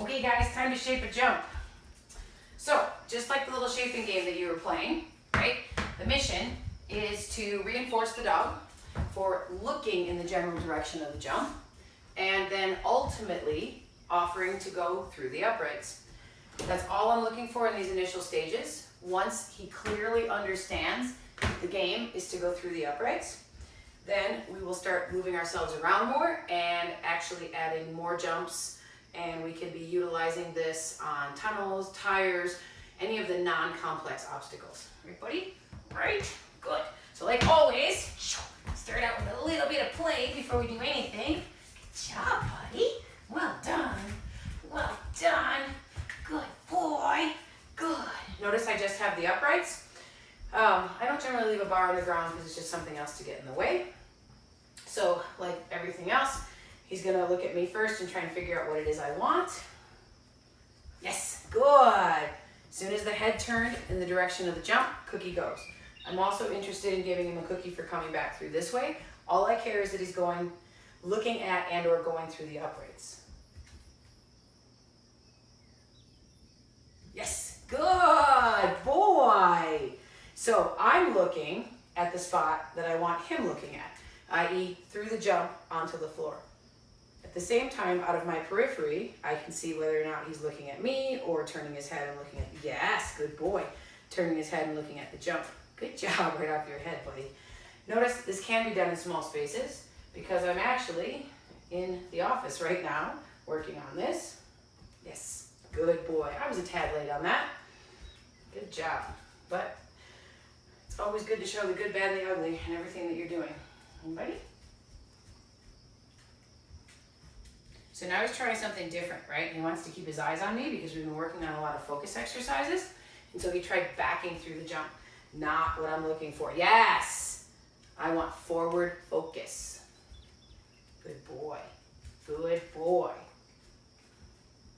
Okay guys, time to shape a jump. So, just like the little shaping game that you were playing, right? The mission is to reinforce the dog for looking in the general direction of the jump, and then ultimately offering to go through the uprights. That's all I'm looking for in these initial stages. Once he clearly understands the game is to go through the uprights, then we will start moving ourselves around more and actually adding more jumps, and we can be utilizing this on tunnels, tires, any of the non-complex obstacles. Right, buddy? Right? Good. So like always, start out with a little bit of play before we do anything. Good job, buddy. Well done. Well done. Good boy. Good. Notice I just have the uprights. I don't generally leave a bar on the ground because it's just something else to get in the way. So like everything else, he's gonna look at me first and try and figure out what it is I want. Yes, good. As soon as the head turned in the direction of the jump, cookie goes. I'm also interested in giving him a cookie for coming back through this way. All I care is that he's going, looking at and or going through the uprights. Yes, good boy. So I'm looking at the spot that I want him looking at, i.e. through the jump onto the floor. At the same time, out of my periphery, I can see whether or not he's looking at me or turning his head and looking at, yes, good boy, turning his head and looking at the jump. Good job right off your head, buddy. Notice this can be done in small spaces because I'm actually in the office right now working on this. Yes, good boy. I was a tad late on that. Good job. But it's always good to show the good, bad, and the ugly in everything that you're doing. Anybody? So now he's trying something different, right? He wants to keep his eyes on me because we've been working on a lot of focus exercises. And so he tried backing through the jump. Not what I'm looking for. Yes! I want forward focus. Good boy. Good boy.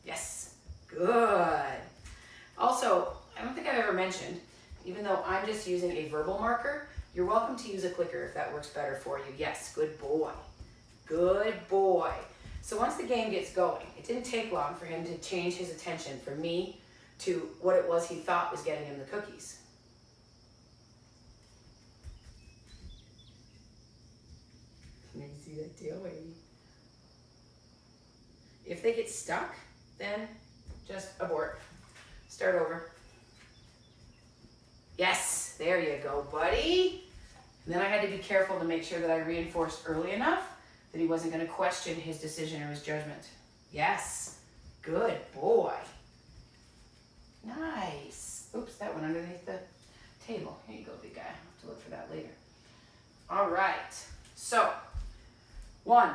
Yes. Good. Also, I don't think I've ever mentioned, even though I'm just using a verbal marker, you're welcome to use a clicker if that works better for you. Yes, good boy. Good boy. So once the game gets going, it didn't take long for him to change his attention from me to what it was he thought was getting him the cookies. You see that tail waving? If they get stuck, then just abort. Start over. Yes, there you go, buddy. And then I had to be careful to make sure that I reinforced early enough that he wasn't going to question his decision or his judgment. Yes, good boy. Nice. Oops, that went underneath the table. Here you go, big guy. I'll have to look for that later. All right, so 1,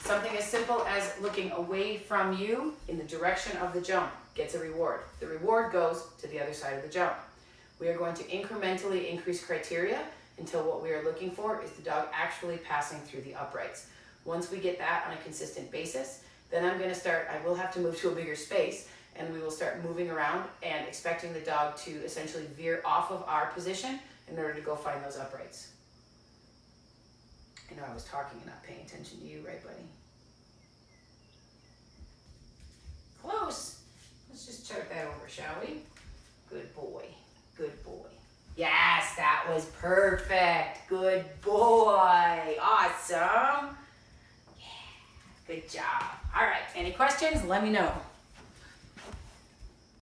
something as simple as looking away from you in the direction of the jump gets a reward. The reward goes to the other side of the jump. We are going to incrementally increase criteria until what we are looking for is the dog actually passing through the uprights. Once we get that on a consistent basis, then I'm going to start, I will have to move to a bigger space, and we will start moving around and expecting the dog to essentially veer off of our position in order to go find those uprights. I know I was talking and not paying attention to you, right, buddy? Close. Let's just check that over, shall we? Good boy. Good boy. Yes, that was perfect. Good boy. Awesome. Yeah, good job. All right, any questions? Let me know.